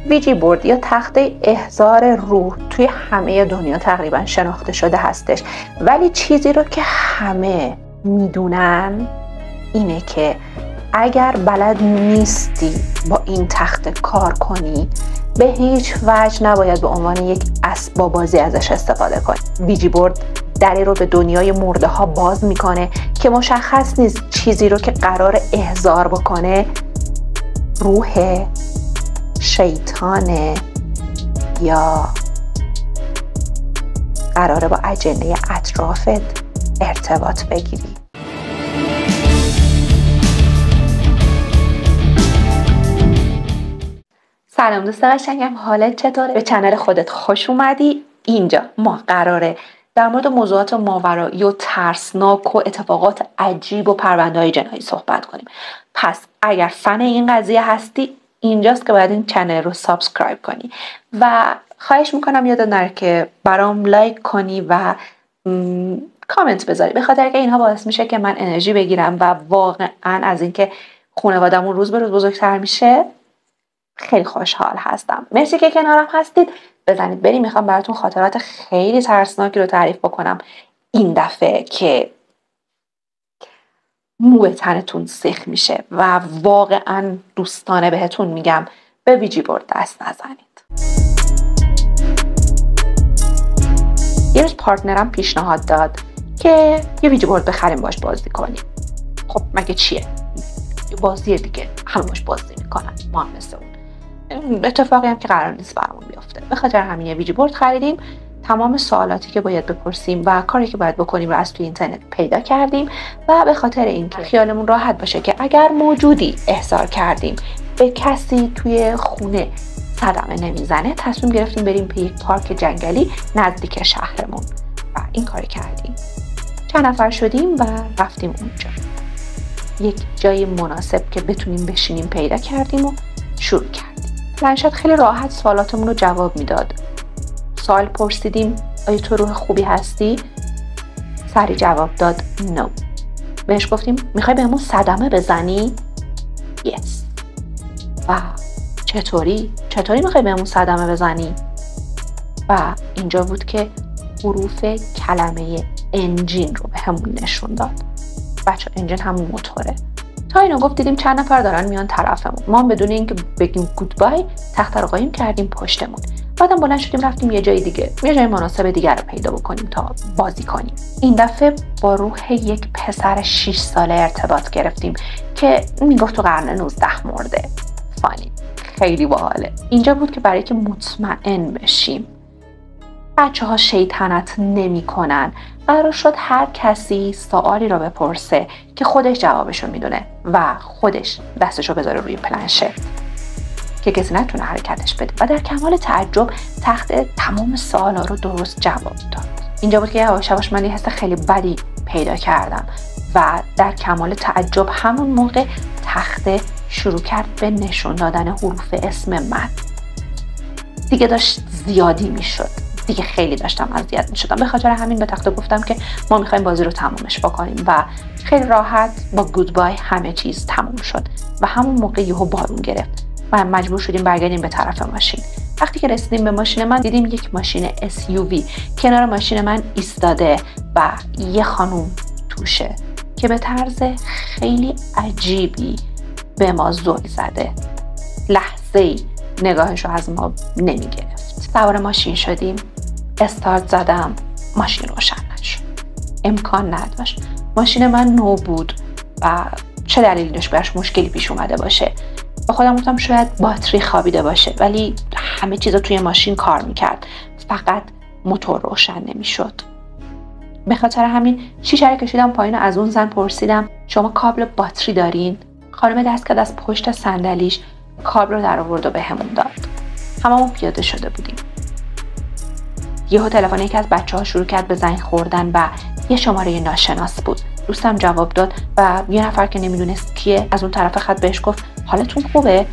ویجی بورد یا تخته احضار روح توی همه دنیا تقریبا شناخته شده هستش، ولی چیزی رو که همه میدونن اینه که اگر بلد نیستی با این تخته کار کنی به هیچ وجه نباید به عنوان یک اسباب بازی ازش استفاده کنی. ویجی بورد دری رو به دنیای مرده ها باز میکنه که مشخص نیست چیزی رو که قرار احضار بکنه روح، شیطانه یا قراره با اجنه اطرافت ارتباط بگیری. سلام دوست قشنگم، حالت چطوره؟ به چنل خودت خوش اومدی. اینجا ما قراره در مورد موضوعات ماورایی و ترسناک و اتفاقات عجیب و پرونده‌های جنایی صحبت کنیم. پس اگر فن این قضیه هستی اینجاست که باید این چنل رو سابسکرایب کنی و خواهش میکنم یادت نره که برام لایک کنی و کامنت بذاری، به خاطر که اینها باعث میشه که من انرژی بگیرم و واقعا از اینکه خانواده‌مون روز به روز بزرگتر میشه خیلی خوشحال هستم. مرسی که کنارم هستید. بزنید بریم، میخوام براتون خاطرات خیلی ترسناکی رو تعریف بکنم این دفعه که مو به تنتون سیخ میشه و واقعا دوستانه بهتون میگم به ویجی بورد دست نزنید. یه روز پارتنرم پیشنهاد داد که یه ویجی بورد بخریم باش بازی کنیم. خب مگه چیه؟ یه بازیه دیگه، همه باش بازی میکنن، ما هم مثل اون. اتفاقی هم که قرار نیست برامون بیفته. به خاطر همین یه ویجی بورد خریدیم. تمام سوالاتی که باید بپرسیم و کاری که باید بکنیم رو از توی اینترنت پیدا کردیم و به خاطر اینکه خیالمون راحت باشه که اگر موجودی احضار کردیم به کسی توی خونه صدمه نمیزنه، تصمیم گرفتیم بریم به یک پارک جنگلی نزدیک شهرمون و این کاری کردیم. چند نفر شدیم و رفتیم اونجا. یک جای مناسب که بتونیم بشینیم پیدا کردیم و شروع کردیم. پلنشت خیلی راحت سوالاتمون رو جواب میداد. سوال پرسیدیم آیا تو روح خوبی هستی؟ سری جواب داد نو. بهش گفتیم میخوای بهمون صدمه بزنی؟ یس. و چطوری میخوای بهمون صدمه بزنی؟ و اینجا بود که حروف کلمه انجین رو بهمون نشون داد. بچه انجین همون موتوره. تا اینو گفت دیدیم چند نفر دارن میان طرفمون. ما هم بدون اینکه بگیم گودبای تخت رو قایم کردیم پشتمون. بعدم بلند شدیم رفتیم یه جای دیگه، یه جای مناسب دیگر رو پیدا بکنیم تا بازی کنیم. این دفعه با روح یک پسر 6 ساله ارتباط گرفتیم که میگفت تو قرن 19 مرده. فانی، خیلی باحاله. اینجا بود که برای که مطمئن بشیم بچه‌ها شیطنت نمی‌کنن، قرار شد هر کسی سوالی رو بپرسه که خودش جوابشو میدونه و خودش دستشو بذاره روی پلنشه که کسی نتونه حرکتش بده و در کمال تعجب تخت تمام سوالا رو درست جواب داد. اینجا بود که یواش یواش من یه حس خیلی بدی پیدا کردم و در کمال تعجب همون موقع تخت شروع کرد به نشون دادن حروف اسم من. دیگه داشت زیادی میشد، دیگه خیلی داشتم اذیت میشدم. به خاطر همین به تخت گفتم که ما میخوایم بازی رو تمومش بکنیم و خیلی راحت با گودبای همه چیز تموم شد و همون موقع یهو بارون گرفت و مجبور شدیم برگردیم به طرف ماشین. وقتی که رسیدیم به ماشین من دیدیم یک ماشین SUV کنار ماشین من ایستاده و یه خانوم توشه که به طرز خیلی عجیبی به ما زل زده. لحظه‌ای نگاهش رو از ما نمیگرفت. سوار ماشین شدیم، استارت زدم، ماشین روشن نشد. امکان نداشت. ماشین من نو بود و چه دلیلی داشت براش مشکلی پیش اومده باشه. با خودم گفتم شاید باتری خوابیده باشه، ولی همه چیزا توی ماشین کار میکرد، فقط موتور روشن نمیشد. به خاطر همین شیشه رو کشیدم پایین و از اون زن پرسیدم شما کابل باتری دارین؟ خانم دست کرد از پشت صندلیش کابل رو در آورد و بهمون داد. هممون پیاده شده بودیم. یهو تلفن یکی از بچه‌ها شروع کرد به زنگ خوردن و یه شماره ناشناس بود. دوستم جواب داد و یه نفر که نمیدونست کیه از اون طرف خط بهش گفت حالتون خوبه؟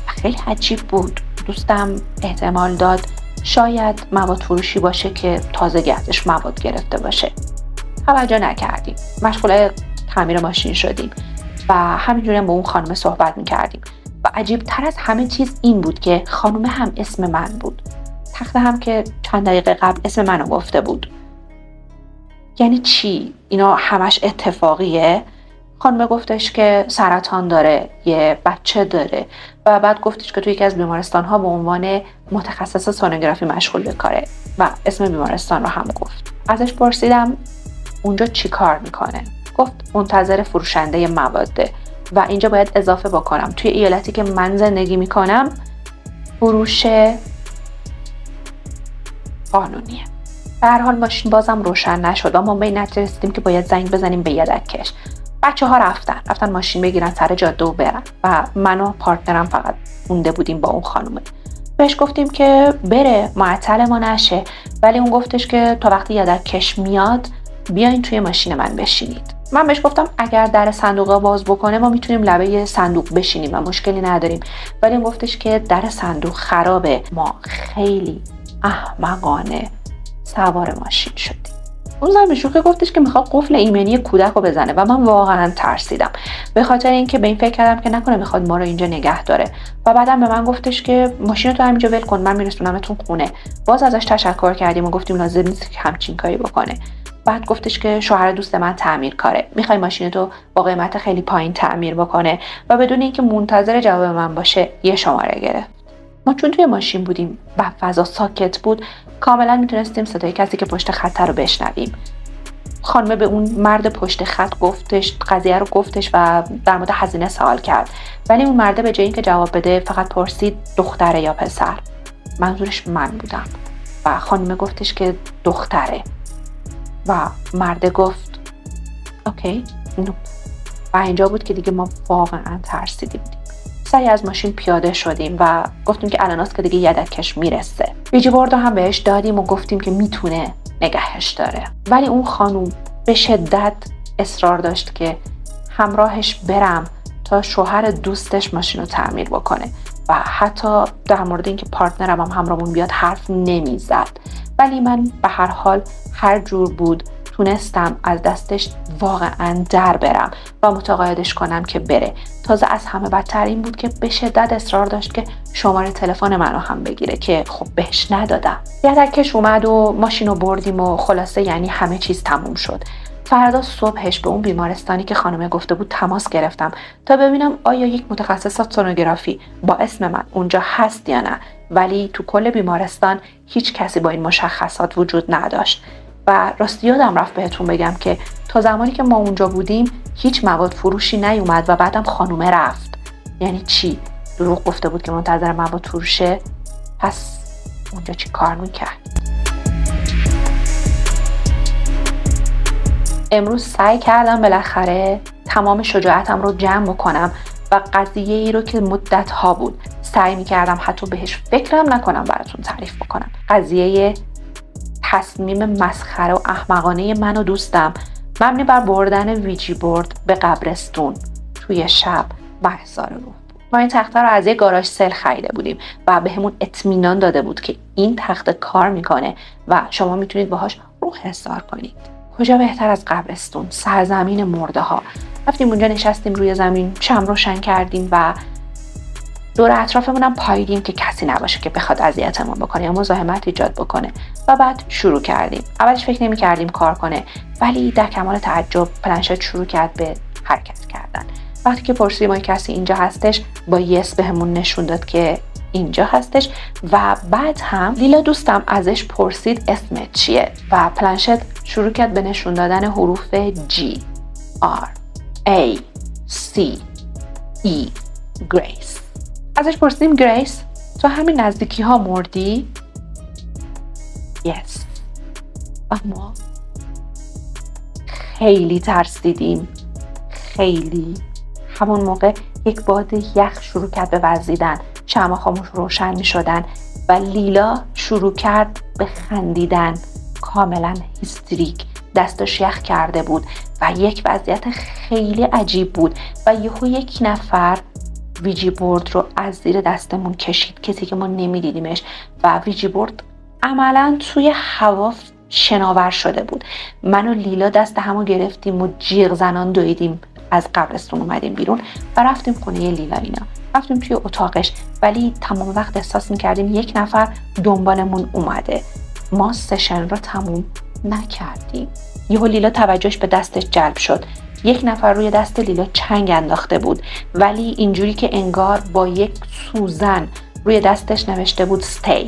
خیلی عجیب بود. دوستم احتمال داد شاید مواد فروشی باشه که تازگی ازش مواد گرفته باشه. توجه نکردیم. مشغول تعمیر ماشین شدیم و همینجوری هم با اون خانم صحبت میکردیم. و عجیب تر از همه چیز این بود که خانومه هم اسم من بود. تخته هم که چند دقیقه قبل اسم منو گفته بود. یعنی چی؟ اینا همش اتفاقیه؟ خانومه گفتش که سرطان داره، یه بچه داره و بعد گفتش که توی یکی از بیمارستان‌ها به عنوان متخصص سونوگرافی مشغول به کاره و اسم بیمارستان رو هم گفت. ازش پرسیدم اونجا چی کار میکنه؟ گفت منتظر فروشنده مواده و اینجا باید اضافه بکنم توی ایالتی که من زندگی میکنم فروش قانونیه. به هر حال ماشین بازم روشن نشد و ما به این نتیجه رسیدیم که باید زنگ بزنیم به یدک‌کش. بچه‌ها رفتن ماشین بگیرن سر جاده و برن و من و پارتنرم فقط مونده بودیم با اون خانومه. بهش گفتیم که بره معطل ما نشه، ولی اون گفتش که تا وقتی یدک‌کش میاد بیاین توی ماشین من بشینید. من بهش گفتم اگر در صندوق باز بکنه ما میتونیم لبه صندوق بشینیم و مشکلی نداریم، ولی اون گفتش که در صندوق خرابه. ما خیلی احمقانه سوار ماشین شدیم. اون زن به شوخی گفتش که میخواد قفل ایمنی کودک رو بزنه و من واقعا ترسیدم به خاطر اینکه به این فکر کردم که نکنه میخواد ما رو اینجا نگه داره و بعدم به من گفتش که ماشین تو همینجا ول کن، من میرسونمتون خونه. باز ازش تشکر کردیم و گفتیم لازم نیست که همچین کاری بکنه. بعد گفتش که شوهر دوست من تعمیرکاره، میخوای ماشین تو با قیمت خیلی پایین تعمیر بکنه و بدون اینکه منتظر جواب من باشه یه شماره گرفت. ما چون توی ماشین بودیم و فضا ساکت بود کاملا میتونستیم صدای کسی که پشت خط رو بشنویم. خانمه به اون مرد پشت خط گفتش قضیه رو گفتش و در مورد هزینه سوال کرد، ولی اون مرد به جای اینکه جواب بده فقط پرسید دختره یا پسر. منظورش من بودم و خانمه گفتش که دختره و مرد گفت اوکی نو. و اینجا بود که دیگه ما واقعا ترسیدیم. سریع از ماشین پیاده شدیم و گفتیم که الاناست که دیگه یدک‌کش میرسه. ویجی بورد هم بهش دادیم و گفتیم که میتونه نگهش داره، ولی اون خانوم به شدت اصرار داشت که همراهش برم تا شوهر دوستش ماشین رو تعمیر بکنه و حتی در مورد اینکه پارتنرم هم همراهمون بیاد حرف نمیزد. ولی من به هر حال هر جور بود تونستم از دستش واقعا در برم و متقاعدش کنم که بره. تازه از همه بدتر این بود که به شدت اصرار داشت که شماره تلفن منو هم بگیره که خب بهش ندادم. یدک‌کش اومد و ماشینو بردیم و خلاصه یعنی همه چیز تموم شد. فردا صبحش به اون بیمارستانی که خانم گفته بود تماس گرفتم تا ببینم آیا یک متخصص سونوگرافی با اسم من اونجا هست یا نه، ولی تو کل بیمارستان هیچ کسی با این مشخصات وجود نداشت. و راستی یادم رفت بهتون بگم که تا زمانی که ما اونجا بودیم هیچ مواد فروشی نیومد و بعدم خانومه رفت. یعنی چی؟ دروغ گفته بود که منتظر مواد فروشه؟ پس اونجا چی کار میکرد؟ امروز سعی کردم بالاخره تمام شجاعتم رو جمع بکنم و قضیه ای رو که مدت ها بود سعی میکردم حتی بهش فکرم نکنم براتون تعریف بکنم. قضیه تصمیم مسخره و احمقانه من و دوستم مبنی بر بردن ویجی بورد به قبرستون توی شب مهسا روح بود. ما این تخته رو از یه گاراژ سل خریده بودیم و بهمون اطمینان داده بود که این تخته کار میکنه و شما میتونید باهاش روح حسار کنید. کجا بهتر از قبرستون، سرزمین مرده ها. رفتیم اونجا نشستیم روی زمین، شمع روشن کردیم و دور اطرافمون هم پاییدیم که کسی نباشه که بخواد اذیتمون بکنه یا مزاحمت ایجاد بکنه و بعد شروع کردیم. اولش فکر نمی‌کردیم کار کنه، ولی در کمال تعجب پلنشت شروع کرد به حرکت کردن. وقتی که پرسیدیم کسی اینجا هستش با یس بهمون نشون داد که اینجا هستش و بعد هم لیلا دوستم ازش پرسید اسمت چیه و پلنشت شروع کرد به نشون دادن حروف G R A C E گریس. ازش پرسیدیم گریس تو همین نزدیکی ها مردی؟ یس. و ما خیلی ترسیدیم، خیلی. همون موقع یک باد یخ شروع کرد به وزیدن، شمع خاموش روشن می شدن و لیلا شروع کرد به خندیدن، کاملا هیستریک، دستش یخ کرده بود و یک وضعیت خیلی عجیب بود و یهو یک نفر ویجی بورد رو از زیر دستمون کشید، کسی که ما نمیدیدیمش و ویجی بورد عملا توی هوا شناور شده بود. من و لیلا دست همو گرفتیم و جیغ زنان دویدیم از قبرستون اومدیم بیرون و رفتیم خونه لیلا. اینا رفتیم توی اتاقش، ولی تمام وقت احساس میکردیم یک نفر دنبالمون اومده. ما سشن رو تموم نکردیم. یهو لیلا توجهش به دستش جلب شد. یک نفر روی دست لیلا چنگ انداخته بود، ولی اینجوری که انگار با یک سوزن روی دستش نوشته بود stay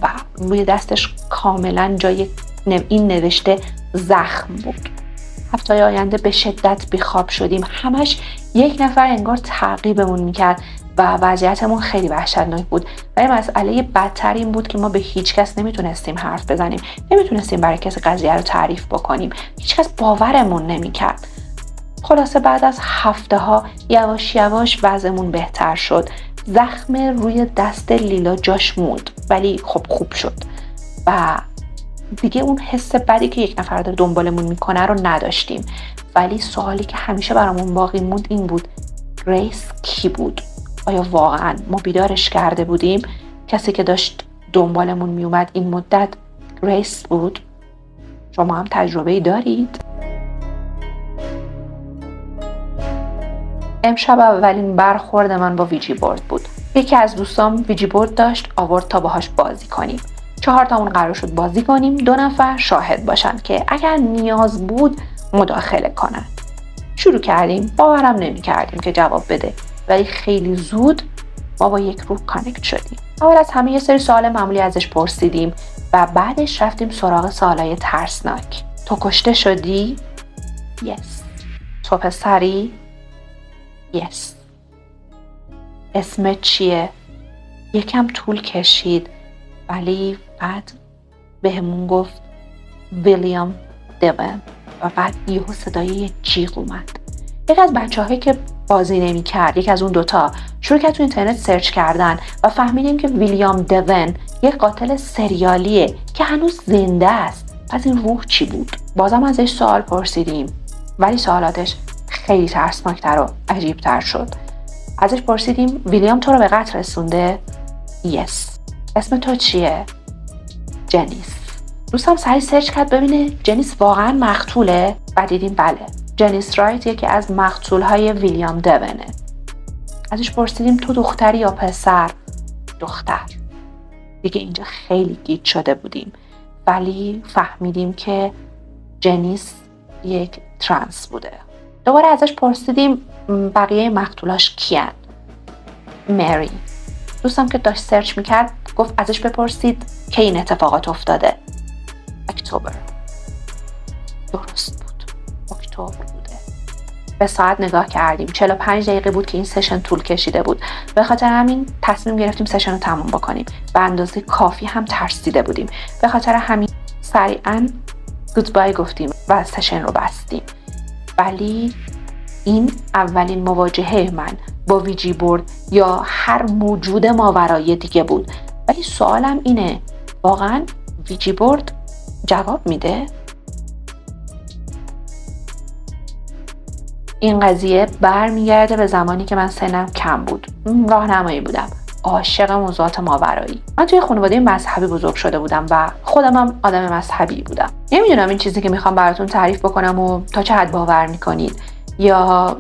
و روی دستش کاملا جای این نوشته زخم بود. هفته‌های آینده به شدت بیخواب شدیم. همش یک نفر انگار تعقیبمون میکرد و وضعیتمون خیلی وحشتناک بود. ولی مسئله بدتر این بود که ما به هیچ کس نمیتونستیم حرف بزنیم، نمیتونستیم برای کسی قضیه رو تعریف بکنیم. هیچ کس باورمون نمیکرد. خلاصه بعد از هفته ها یواش یواش وضعمون بهتر شد. زخم روی دست لیلا جاش موند، ولی خب خوب شد و دیگه اون حس بدی که یک نفر داره دنبالمون میکنه رو نداشتیم. ولی سوالی که همیشه برامون باقی موند این بود: گریس کی بود؟ آیا واقعا ما بیدارش کرده بودیم؟ کسی که داشت دنبالمون میومد این مدت گریس بود؟ شما هم تجربه‌ای دارید؟ امشب اولین برخورد من با ویجی بورد بود. یکی از دوستام ویجی بورد داشت، آورد تا باهاش بازی کنیم. 4 تامون قرار شد بازی کنیم، 2 نفر شاهد باشن که اگر نیاز بود مداخله کنن. شروع کردیم، باورم نمی کردیم که جواب بده، ولی خیلی زود ما با یک روح کانکت شدیم. اول از همه یه سری سوال معمولی ازش پرسیدیم و بعدش رفتیم سراغ سوالای ترسناک. تو کشته شدی؟ یس. تو پسری؟ یس. اسمت چیه؟ یکم طول کشید، ولی بعد بهمون گفت ویلیام دیون و بعد یهو صدای یه جیغ اومد. یک از بچه‌هایی که بازی نمی‌کرد، یک از اون دوتا شروع کرد تو اینترنت سرچ کردن و فهمیدیم که ویلیام دیون یک قاتل سریالیه که هنوز زنده است. پس این روح چی بود؟ بازم ازش سوال پرسیدیم، ولی سوالاتش خیلی ترسناکتر و عجیبتر شد. ازش پرسیدیم ویلیام تو رو به قتل رسونده؟ یس. اسم تو چیه؟ جنیس. دوستم سریع سرچ کرد ببینه جنیس واقعا مقتوله و دیدیم بله، جنیس رایت یکی از مقتولهای ویلیام دیونه. ازش پرسیدیم تو دختری یا پسر؟ دختر. دیگه اینجا خیلی گیج شده بودیم، ولی فهمیدیم که جنیس یک ترنس بوده. دوباره ازش پرسیدیم بقیه مقتولاش کیان؟ مری. دوستم که داشت سرچ میکرد گفت ازش بپرسید که این اتفاقات افتاده. اکتبر. درست بود، اکتبر بوده. به ساعت نگاه کردیم، 45 دقیقه بود که این سشن طول کشیده بود. به خاطر همین تصمیم گرفتیم سشن رو تموم بکنیم. به اندازه کافی هم ترسیده بودیم. به خاطر همین سریعا گودبای گفتیم و سشن رو بستیم. ولی این اولین مواجهه من با ویجی بورد یا هر موجود ماورایی دیگه بود. ولی سوالم اینه، واقعا ویجی بورد جواب میده؟ این قضیه برمیگرده به زمانی که من سنم کم بود. راهنمایی بودم، عاشق موضوعات ماورایی. من توی خانواده مذهبی بزرگ شده بودم و خودم هم آدم مذهبی بودم. نمیدونم این چیزی که میخوام براتون تعریف بکنم و تا چه حد باور میکنید یا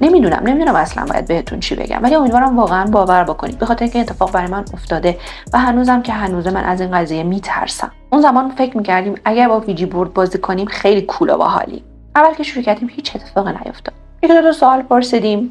نمیدونم اصلا باید بهتون چی بگم، ولی امیدوارم واقعا باور بکنید، به خاطر اینکه اتفاق برای من افتاده و هنوزم که هنوزه من از این قضیه میترسم. اون زمان فکر میکردیم اگر با ویجی بورد بازی کنیم خیلی کول و باحالی. اول که شروع کردیم هیچ اتفاقی نیفتاد. یک دو سوال پرسیدیم،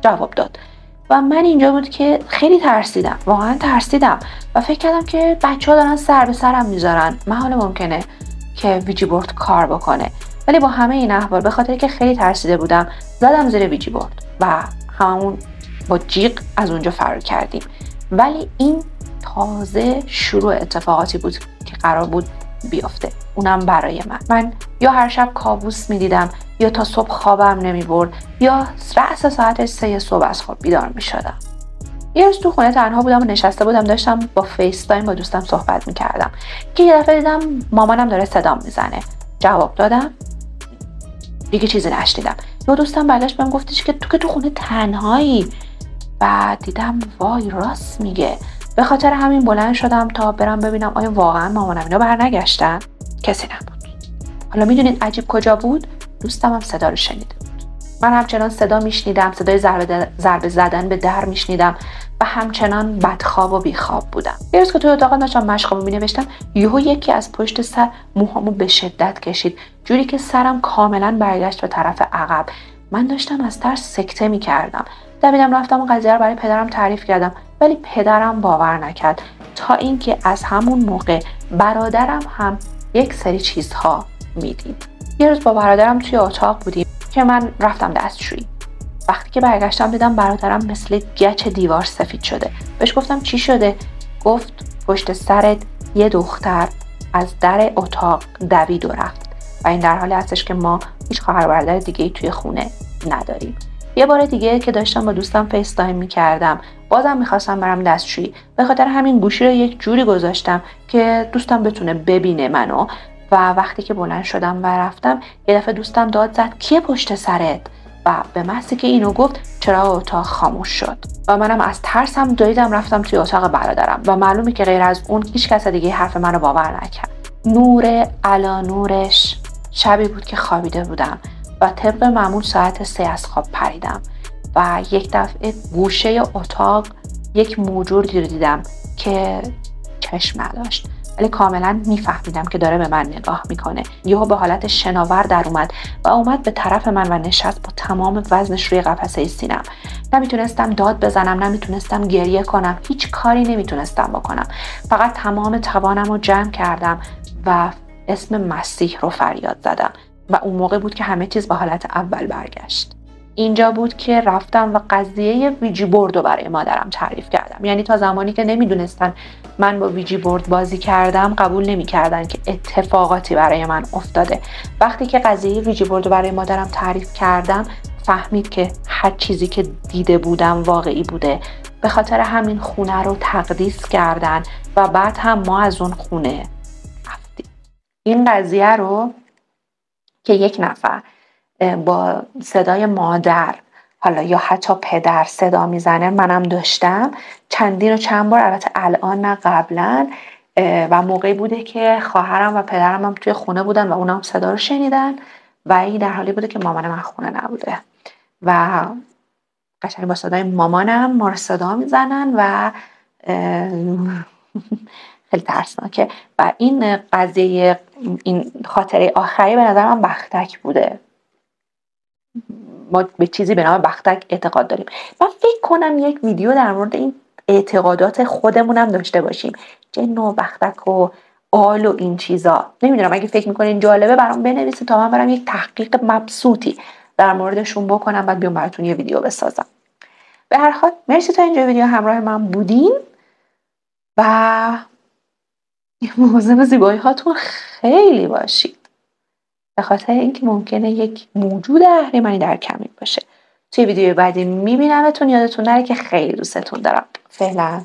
جواب داد و من اینجا بود که خیلی ترسیدم، واقعا ترسیدم و فکر کردم که بچه‌ها دارن سر به سرم میذارن، محال ممکنه که ویجی بورد کار بکنه. ولی با همه این احوال به خاطر که خیلی ترسیده بودم زدم زیر ویجی بورد و هممون با جیغ از اونجا فرار کردیم. ولی این تازه شروع اتفاقاتی بود که قرار بود بیفته، اونم برای من یا هر شب کابوس میدیدم یا تا صبح خوابم نمیبرد یا رأس ساعت 3 صبح از خواب بیدار میشدم. یه روز تو خونه تنها بودم و نشسته بودم داشتم با فیس تایم با دوستم صحبت میکردم که یه دفعه دیدم مامانم داره صدام میزنه. جواب دادم، دیگه چیزی نشنیدم. یه دوستم برگشت بهم گفتش که تو خونه تنهایی. بعد دیدم وای راست میگه. به خاطر همین بلند شدم تا برم ببینم آیا واقعا مامانم اینا برنگشتن. کسی نبود. حالا میدونید عجیب کجا بود؟ دوستم هم صدا رو شنیده بود. من همچنان صدا میشنیدم، صدای ضربه زدن به در میشنیدم و همچنان بدخواب و بیخواب بودم. یه روز که توی اتاق داشتم مشقامو مینوشتم، یهو یکی از پشت سر موهامو به شدت کشید، جوری که سرم کاملا برگشت به طرف عقب. من داشتم از ترس سکته میکردم. دویدم رفتم و قضیه رو برای پدرم تعریف کردم، ولی پدرم باور نکرد، تا اینکه از همون موقع برادرم هم یک سری چیزها میدید. یه روز با برادرم توی اتاق بودیم که من رفتم دستشویی. وقتی که برگشتم دیدم برادرم مثل گچ دیوار سفید شده. بهش گفتم چی شده؟ گفت پشت سرت یه دختر از در اتاق دوید و رفت و این در حالی هستش که ما هیچ خواهر و برادر دیگه‌ای توی خونه نداریم. یه بار دیگه که داشتم با دوستم فیس تایم می‌کردم، بازم می‌خواستم برم دستشویی. به خاطر همین گوشی رو یک جوری گذاشتم که دوستم بتونه ببینه منو و وقتی که بلند شدم و رفتم، یه دفعه دوستم داد زد کیه پشت سرت؟ و به محضی که اینو گفت چراغ اتاق خاموش شد و منم از ترسم دویدم رفتم توی اتاق برادرم و معلومه که غیر از اون هیچ کس دیگه حرف منو باور نکرد. نور علا نورش شبی بود که خوابیده بودم و طبق معمول ساعت 3 از خواب پریدم و یک دفعه گوشه اتاق یک موجودی رو دیدم که چشم نداشت، ولی کاملا میفهمیدم که داره به من نگاه میکنه. یهو به حالت شناور در اومد به طرف من و نشست با تمام وزنش روی قفسه سینم. نمیتونستم داد بزنم، نمیتونستم گریه کنم، هیچ کاری نمیتونستم بکنم. فقط تمام توانم رو جمع کردم و اسم مسیح رو فریاد زدم و اون موقع بود که همه چیز به حالت اول برگشت. اینجا بود که رفتم و قضیه ویجی بورد رو برای مادرم تعریف کردم. یعنی تا زمانی که نمیدونستن من با ویجی بورد بازی کردم قبول نمی‌کردن که اتفاقاتی برای من افتاده. وقتی که قضیه ویجی بورد رو برای مادرم تعریف کردم فهمید که هر چیزی که دیده بودم واقعی بوده. به خاطر همین خونه رو تقدیس کردن و بعد هم ما از اون خونه رفتیم. این قضیه رو که یک نفر با صدای مادر حالا یا حتی پدر صدا میزنه منم داشتم چندین و چند بار، البته الان نه قبلا، و موقعی بوده که خواهرم و پدرم هم توی خونه بودن و اونا هم صدا رو شنیدن و این در حالی بوده که مامانم من خونه نبوده و قشنگ با صدای مامانم ما رو صدا میزنن و خیلی ترسناکه. و این قضیه، این خاطره آخری به نظر من بختک بوده. ما به چیزی به نام بختک اعتقاد داریم. من فکر کنم یک ویدیو در مورد این اعتقادات خودمونم داشته باشیم، جن و بختک و آل و این چیزا. نمیدونم، اگه فکر میکنین جالبه برام بنویسید تا من برم یک تحقیق مبسوطی در موردشون بکنم، بعد بیام براتون یه ویدیو بسازم. به هر حال مرسی تا اینجا ویدیو همراه من بودین و مواظب زیبایی هاتون خیلی باشید، به خاطر اینکه ممکنه یک موجود اهریمنی در کمین باشه. توی ویدیو بعدی میبینمتون. یادتون نره که خیلی دوستتون دارم. فعلا